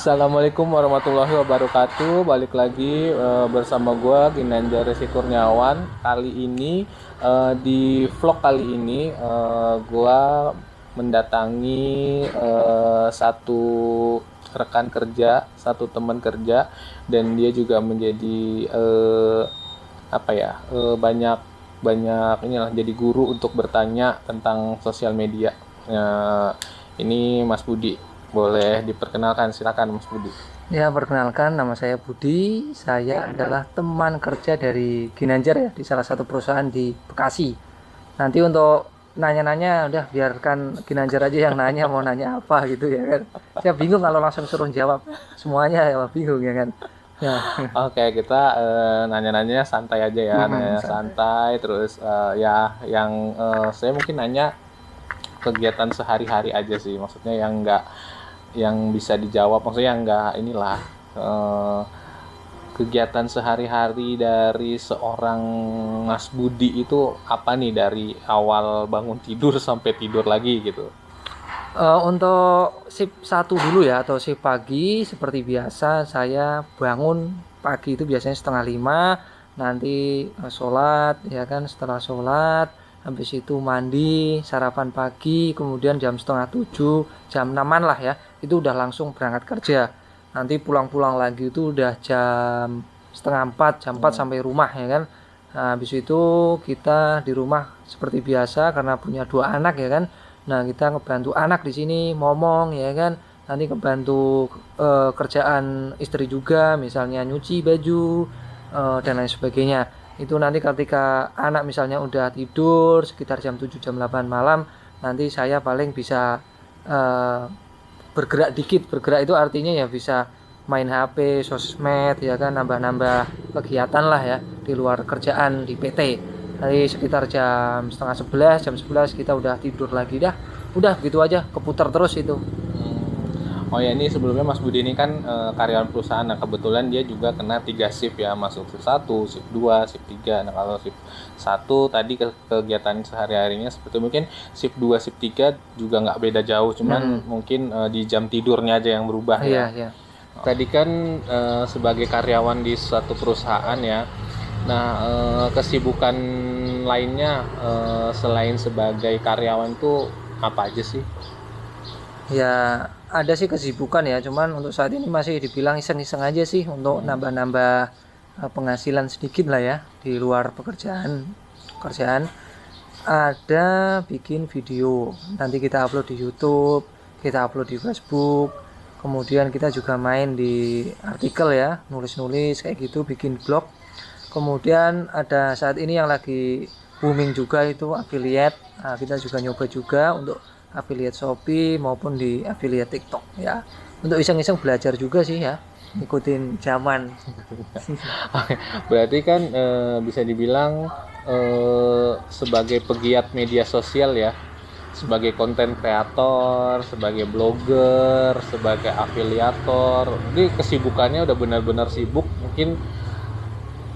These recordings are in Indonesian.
Assalamualaikum warahmatullahi wabarakatuh. Balik lagi bersama gue Ginanjar Resi Kurniawan. Kali ini di vlog kali ini gue mendatangi satu rekan kerja, satu teman kerja, dan dia juga menjadi banyak banyak inilah jadi guru untuk bertanya tentang sosial media. Ini Mas Budi. Boleh diperkenalkan, silakan Mas Budi. Ya, perkenalkan nama saya Budi. Saya adalah teman kerja dari Ginanjar ya, di salah satu perusahaan di Bekasi. Nanti untuk nanya-nanya udah biarkan Ginanjar aja yang nanya mau nanya apa gitu ya kan. Saya bingung kalau langsung suruh jawab semuanya ya bingung ya kan. Ya. Oke, kita nanya-nanya santai aja ya, nanya santai. Terus saya mungkin nanya kegiatan sehari-hari aja sih, maksudnya yang bisa dijawab, maksudnya yang nggak inilah kegiatan sehari-hari dari seorang Mas Budi itu apa nih dari awal bangun tidur sampai tidur lagi gitu. Untuk shift 1 dulu ya atau shift pagi seperti biasa saya bangun pagi itu biasanya 4:30 nanti sholat ya kan, setelah sholat habis itu mandi sarapan pagi kemudian jam 6:30 jam 6-an lah ya itu udah langsung berangkat kerja. Nanti pulang-pulang lagi itu udah jam 3:30 jam 4 sampai rumah ya kan. Nah, habis itu kita di rumah seperti biasa karena punya 2 anak ya kan. Nah, kita ngebantu anak di sini ngomong ya kan. Nanti ngebantu kerjaan istri juga, misalnya nyuci baju dan lain sebagainya. Itu nanti ketika anak misalnya udah tidur sekitar jam 7 jam 8 malam, nanti saya paling bisa bergerak dikit. Bergerak itu artinya ya bisa main HP, sosmed ya kan, nambah-nambah kegiatan lah ya di luar kerjaan di PT. Dari sekitar jam setengah 11 jam 11 kita udah tidur lagi udah gitu aja keputar terus itu. Oh ya, ini sebelumnya Mas Budi ini kan karyawan perusahaan. Nah, kebetulan dia juga kena 3 shift ya, masuk shift 1, shift 2, shift 3. Nah, kalau shift 1 tadi kegiatan sehari-harinya seperti mungkin shift 2, shift 3 juga nggak beda jauh, cuman mungkin di jam tidurnya aja yang berubah ya. Iya. Tadi kan sebagai karyawan di suatu perusahaan ya. Nah, kesibukan lainnya selain sebagai karyawan tuh apa aja sih? Ya ada sih kesibukan ya, cuman untuk saat ini masih dibilang iseng-iseng aja sih untuk nambah-nambah penghasilan sedikit lah ya di luar pekerjaan. Ada bikin video, nanti kita upload di YouTube, kita upload di Facebook, kemudian kita juga main di artikel ya, nulis-nulis kayak gitu, bikin blog. Kemudian ada saat ini yang lagi booming juga itu affiliate. Nah, kita juga nyoba juga untuk affiliate Shopee maupun di affiliate TikTok ya. Untuk iseng-iseng belajar juga sih ya, ngikutin zaman. Berarti kan bisa dibilang sebagai pegiat media sosial ya, sebagai konten kreator, sebagai blogger, sebagai afiliator. Jadi kesibukannya udah benar-benar sibuk. Mungkin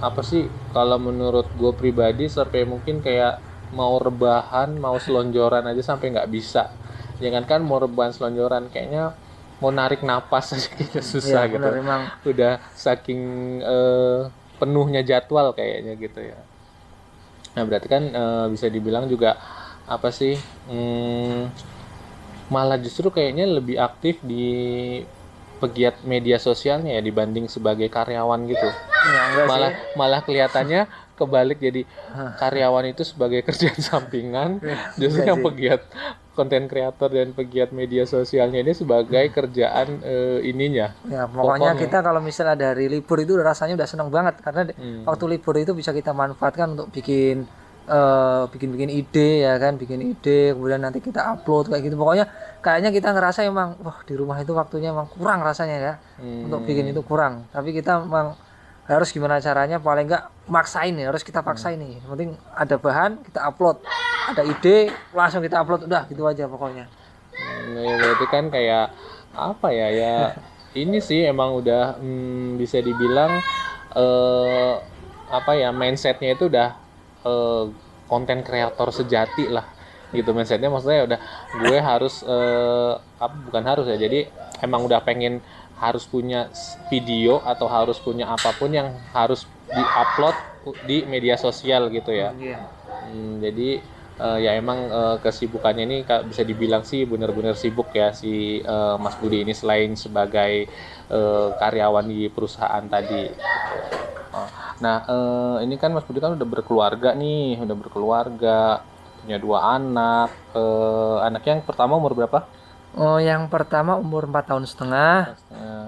apa sih kalau menurut gue pribadi sampai mungkin kayak mau rebahan, mau selonjoran aja sampai nggak bisa. Jangan kan mau rebahan selonjoran, kayaknya mau narik napas aja kita susah Ya gitu. benar memang. Udah saking penuhnya jadwal kayaknya gitu ya. Nah, berarti kan bisa dibilang juga apa sih? Malah justru kayaknya lebih aktif di pegiat media sosialnya ya dibanding sebagai karyawan gitu. Ya enggak sih. Malah kelihatannya kebalik, jadi karyawan itu sebagai kerjaan sampingan, justru Enggak yang sih. pegiat konten kreator dan pegiat media sosialnya ini sebagai kerjaan ininya, Ya pokoknya pokoknya. kita kalau misalnya dari libur itu rasanya udah seneng banget karena waktu libur itu bisa kita manfaatkan untuk bikin ide ya kan, bikin ide kemudian nanti kita upload kayak gitu. Pokoknya kayaknya kita ngerasa emang wah di rumah itu waktunya emang kurang rasanya ya, untuk bikin itu kurang, tapi kita emang harus gimana caranya paling enggak maksain ya, harus kita paksain nih. Yang penting ada bahan kita upload, ada ide langsung kita upload, udah gitu aja pokoknya. Ya, berarti kan kayak apa ya, ini sih emang udah bisa dibilang eh, apa ya, mindsetnya itu udah konten kreator sejati lah gitu. Mindsetnya maksudnya udah gue harus bukan harus ya, jadi emang udah pengen harus punya video atau harus punya apapun yang harus diupload di media sosial gitu ya. Iya. Jadi ya emang kesibukannya ini bisa dibilang sih benar-benar sibuk ya si Mas Budi ini, selain sebagai karyawan di perusahaan tadi. Oh, nah ini kan Mas Budi kan udah berkeluarga, punya 2 anak. Anaknya yang pertama umur berapa? Oh, yang pertama umur 4,5 tahun,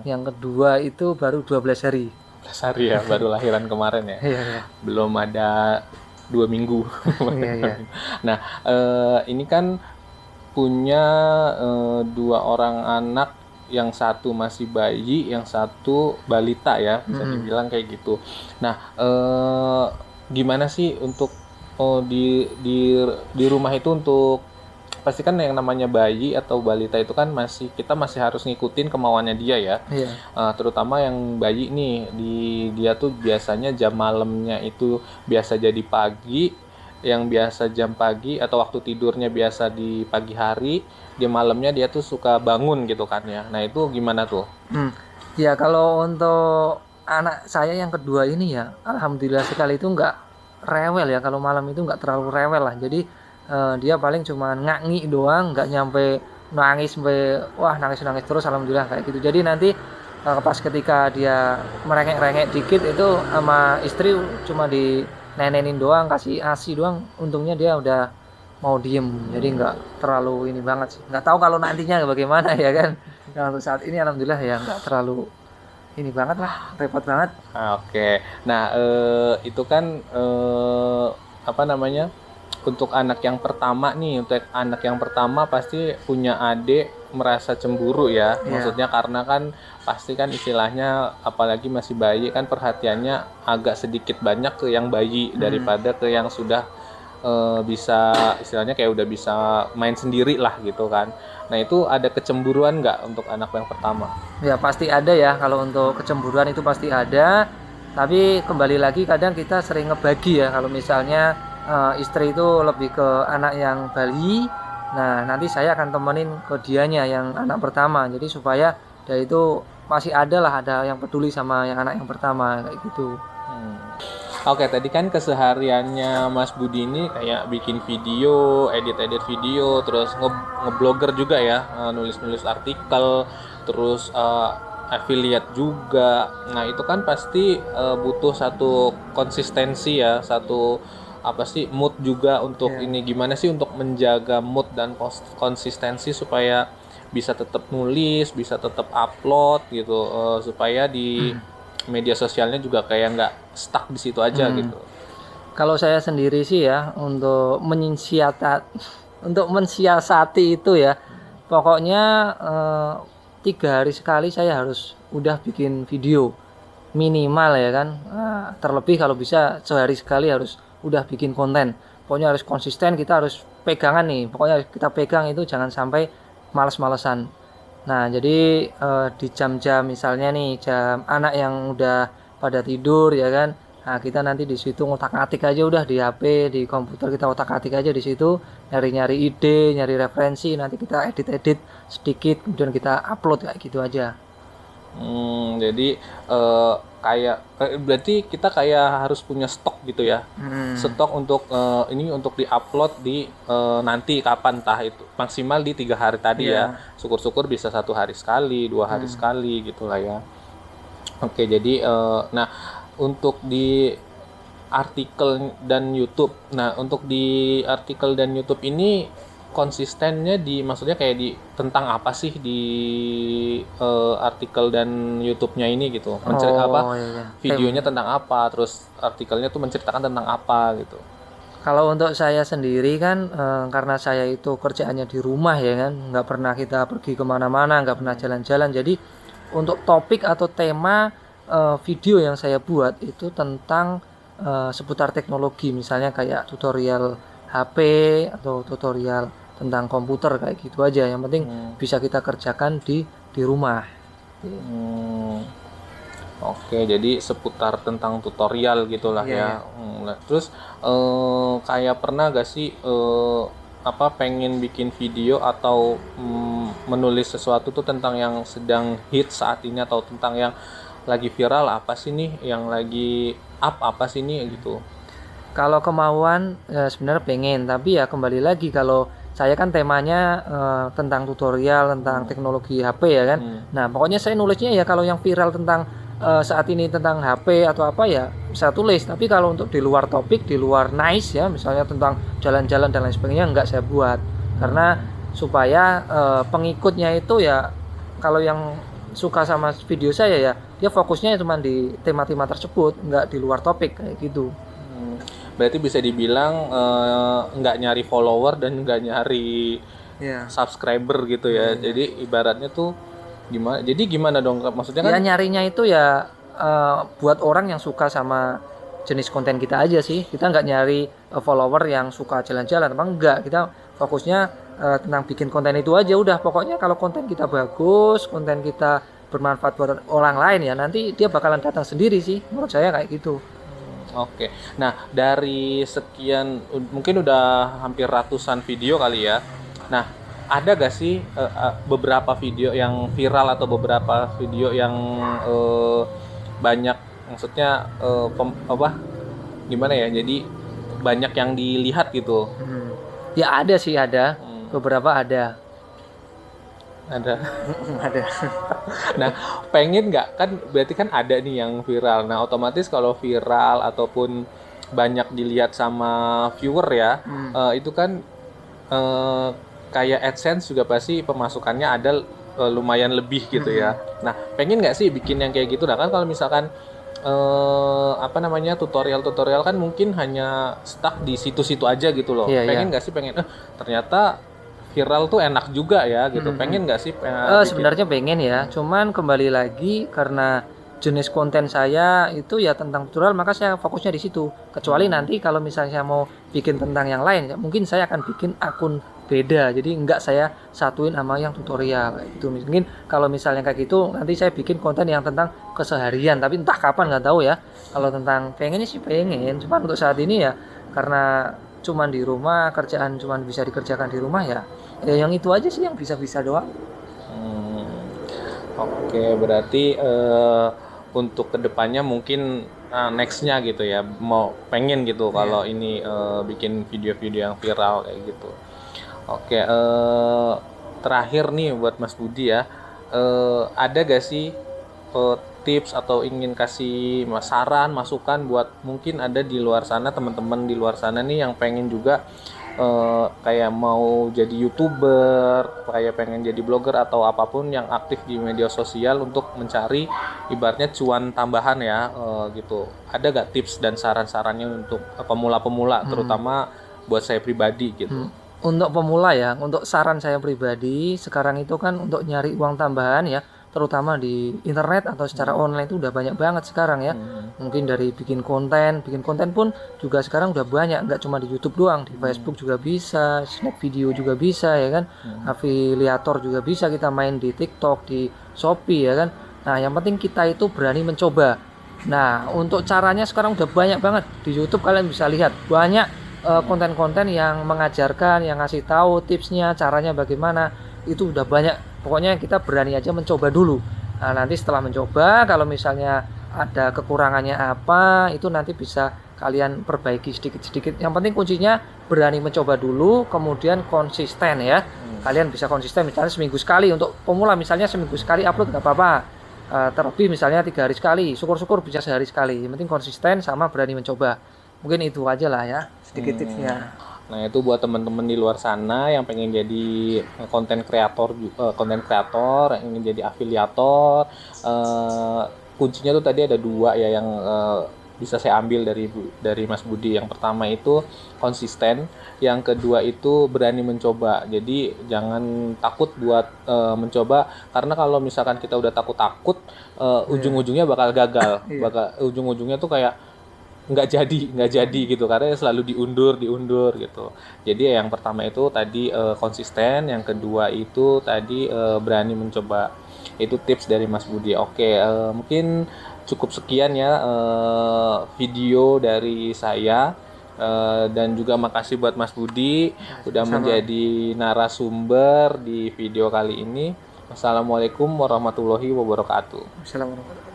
yang kedua itu baru 12 hari. 12 hari ya, baru lahiran kemarin ya. Iya, iya. Belum ada 2 minggu. Iya, iya. Nah, ini kan punya 2 orang anak, yang satu masih bayi, yang satu balita ya, bisa dibilang kayak gitu. Nah, gimana sih untuk di rumah itu, untuk pasti kan yang namanya bayi atau balita itu kan kita masih harus ngikutin kemauannya dia ya. Iya. Terutama yang bayi nih, dia tuh biasanya jam malamnya itu biasa jadi pagi, yang biasa jam pagi atau waktu tidurnya biasa di pagi hari, di malamnya dia tuh suka bangun gitu kan ya. Nah itu gimana tuh? Ya kalau untuk anak saya yang kedua ini ya, alhamdulillah sekali itu nggak rewel ya. Kalau malam itu nggak terlalu rewel lah. Jadi dia paling cuma ngangi doang, nggak nyampe nangis sampai wah nangis terus, alhamdulillah kayak gitu. Jadi nanti pas ketika dia merengek-rengek dikit itu sama istri cuma dinenenin doang, kasih ASI doang, untungnya dia udah mau diem, jadi nggak terlalu ini banget sih. Nggak tahu kalau nantinya bagaimana ya kan. Nah, untuk saat ini alhamdulillah ya nggak terlalu ini banget lah, repot banget. Oke. Nah itu kan apa namanya, untuk anak yang pertama nih, untuk anak yang pertama pasti punya adik merasa cemburu ya. Maksudnya karena kan pasti kan istilahnya, apalagi masih bayi kan, perhatiannya agak sedikit banyak ke yang bayi daripada ke yang sudah bisa istilahnya kayak udah bisa main sendiri lah gitu kan. Nah itu ada kecemburuan nggak untuk anak yang pertama? Ya pasti ada ya, kalau untuk kecemburuan itu pasti ada. Tapi kembali lagi kadang kita sering ngebagi ya, kalau misalnya istri itu lebih ke anak yang bayi, nah nanti saya akan temenin ke dianya yang anak pertama, jadi supaya dari itu masih ada yang peduli sama yang anak yang pertama kayak gitu. Oke, tadi kan kesehariannya Mas Budi ini kayak bikin video, edit video, terus ngeblogger juga ya, nulis artikel, terus affiliate juga. Nah itu kan pasti butuh satu konsistensi ya, satu apa sih, mood juga untuk ini. Gimana sih untuk menjaga mood dan konsistensi supaya bisa tetap nulis, bisa tetap upload gitu, supaya di media sosialnya juga kayak nggak stuck di situ aja gitu. Kalau saya sendiri sih ya, untuk mensiasati itu ya, pokoknya 3 hari sekali saya harus udah bikin video minimal ya kan. Terlebih kalau bisa sehari sekali harus udah bikin konten. Pokoknya harus konsisten, kita harus pegangan nih. Pokoknya kita pegang itu, jangan sampai malas-malesan. Nah jadi di jam-jam misalnya nih, jam anak yang udah pada tidur ya kan, nah kita nanti di situ ngotak-atik aja udah di HP, di komputer kita otak-atik aja di situ, nyari-nyari ide, nyari referensi, nanti kita edit-edit sedikit, kemudian kita upload kayak gitu aja. Jadi kayak berarti kita kayak harus punya stok gitu ya, stok untuk ini untuk diupload di nanti kapan, entah itu maksimal di 3 hari tadi ya, syukur-syukur bisa 1 hari sekali, 2 hari sekali gitulah ya. Oke, jadi nah untuk di artikel dan YouTube, untuk di artikel dan YouTube ini konsistennya maksudnya kayak tentang apa sih di artikel dan YouTube-nya ini gitu, videonya tentang apa, terus artikelnya tuh menceritakan tentang apa gitu. Kalau untuk saya sendiri kan karena saya itu kerjaannya di rumah ya kan, nggak pernah kita pergi kemana-mana, nggak pernah jalan-jalan, jadi untuk topik atau tema video yang saya buat itu tentang seputar teknologi, misalnya kayak tutorial HP atau tutorial tentang komputer kayak gitu aja, yang penting bisa kita kerjakan di rumah. Oke, jadi seputar tentang tutorial gitulah ya. Terus kayak pernah gak sih pengen bikin video atau menulis sesuatu tuh tentang yang sedang hit saat ini atau tentang yang lagi viral apa sih nih, yang lagi up apa sih nih gitu. Kalau kemauan sebenarnya pengen, tapi ya kembali lagi kalau saya kan temanya tentang tutorial tentang teknologi HP ya kan. Nah, pokoknya saya nulisnya ya kalau yang viral tentang saat ini tentang HP atau apa ya saya tulis. Tapi kalau untuk di luar topik, di luar nice ya, misalnya tentang jalan-jalan dan lain sebagainya enggak saya buat. Karena supaya pengikutnya itu ya kalau yang suka sama video saya ya dia fokusnya cuma di tema-tema tersebut, enggak di luar topik kayak gitu. Berarti bisa dibilang nggak nyari follower dan nggak nyari subscriber gitu ya. Jadi ibaratnya tuh gimana? Jadi gimana dong? Maksudnya Ya kan nyarinya itu ya buat orang yang suka sama jenis konten kita aja sih. Kita nggak nyari follower yang suka jalan-jalan, emang enggak. Kita fokusnya tentang bikin konten itu aja udah. Pokoknya kalau konten kita bagus, konten kita bermanfaat buat orang lain ya nanti dia bakalan datang sendiri sih. Menurut saya kayak gitu. oke. Nah, dari sekian mungkin udah hampir ratusan video kali ya. Nah, ada gak sih beberapa video yang viral atau beberapa video yang banyak maksudnya gimana ya? Jadi banyak yang dilihat gitu. Ya ada sih ada. Beberapa ada. Ada. Ada. Nah, pengen nggak kan berarti kan ada nih yang viral. Nah, otomatis kalau viral ataupun banyak dilihat sama viewer ya, itu kan kayak AdSense juga pasti pemasukannya ada lumayan lebih gitu ya. Nah, pengen nggak sih bikin yang kayak gitu? Nah, kan kalau misalkan tutorial-tutorial kan mungkin hanya stuck di situ-situ aja gitu loh. Iya, Pengen nggak sih ternyata viral tuh enak juga ya gitu. Pengen nggak sih bikin? Sebenarnya pengen ya, cuman kembali lagi karena jenis konten saya itu ya tentang tutorial maka saya fokusnya di situ. Kecuali nanti kalau misalnya saya mau bikin tentang yang lain, ya mungkin saya akan bikin akun beda. Jadi enggak saya satuin sama yang tutorial itu. Mungkin kalau misalnya kayak gitu nanti saya bikin konten yang tentang keseharian, tapi entah kapan nggak tahu ya. Kalau tentang pengennya sih pengen, cuman untuk saat ini ya karena cuman di rumah, kerjaan cuman bisa dikerjakan di rumah ya yang itu aja sih yang bisa-bisa doang. Oke, berarti untuk kedepannya mungkin nextnya gitu ya, mau pengen gitu kalau ini bikin video-video yang viral kayak gitu. Oke, terakhir nih buat Mas Budi ya, ada gak sih tips atau ingin kasih saran, masukan buat mungkin ada di luar sana teman-teman di luar sana nih yang pengen juga kayak mau jadi YouTuber, kayak pengen jadi blogger atau apapun yang aktif di media sosial untuk mencari ibaratnya cuan tambahan ya gitu. Ada gak tips dan saran-sarannya untuk pemula-pemula terutama buat saya pribadi gitu? Untuk pemula ya, untuk saran saya pribadi sekarang itu kan untuk nyari uang tambahan ya, terutama di internet atau secara online itu udah banyak banget sekarang ya. Mungkin dari bikin konten pun juga sekarang udah banyak, nggak cuma di YouTube doang, di Facebook juga bisa, Snap video juga bisa ya kan, afiliator juga bisa, kita main di TikTok, di Shopee ya kan. Nah, yang penting kita itu berani mencoba. Nah, untuk caranya sekarang udah banyak banget di YouTube, kalian bisa lihat banyak konten-konten yang mengajarkan, yang ngasih tahu tipsnya, caranya bagaimana, itu udah banyak. Pokoknya kita berani aja mencoba dulu. Nah, nanti setelah mencoba, kalau misalnya ada kekurangannya apa, itu nanti bisa kalian perbaiki sedikit-sedikit. Yang penting kuncinya berani mencoba dulu, kemudian konsisten ya. Kalian bisa konsisten, misalnya seminggu sekali. Untuk pemula misalnya seminggu sekali upload nggak apa-apa. Terlebih misalnya 3 hari sekali, syukur-syukur bisa sehari sekali. Yang penting konsisten sama berani mencoba. Mungkin itu aja lah ya, sedikit tipsnya. Nah, itu buat teman-teman di luar sana yang pengen jadi konten kreator yang ingin jadi afiliator, kuncinya tuh tadi ada 2 ya yang bisa saya ambil dari Mas Budi. Yang pertama itu konsisten, yang kedua itu berani mencoba. Jadi jangan takut buat mencoba, karena kalau misalkan kita udah takut-takut ujung-ujungnya bakal gagal. Ujung-ujungnya tuh kayak nggak jadi gitu, karena selalu diundur gitu. Jadi yang pertama itu tadi konsisten, yang kedua itu tadi berani mencoba. Itu tips dari Mas Budi. Oke, mungkin cukup sekian ya video dari saya. Dan juga makasih buat Mas Budi udah sama. menjadi narasumber di video kali ini. Wassalamualaikum warahmatullahi wabarakatuh. Assalamualaikum.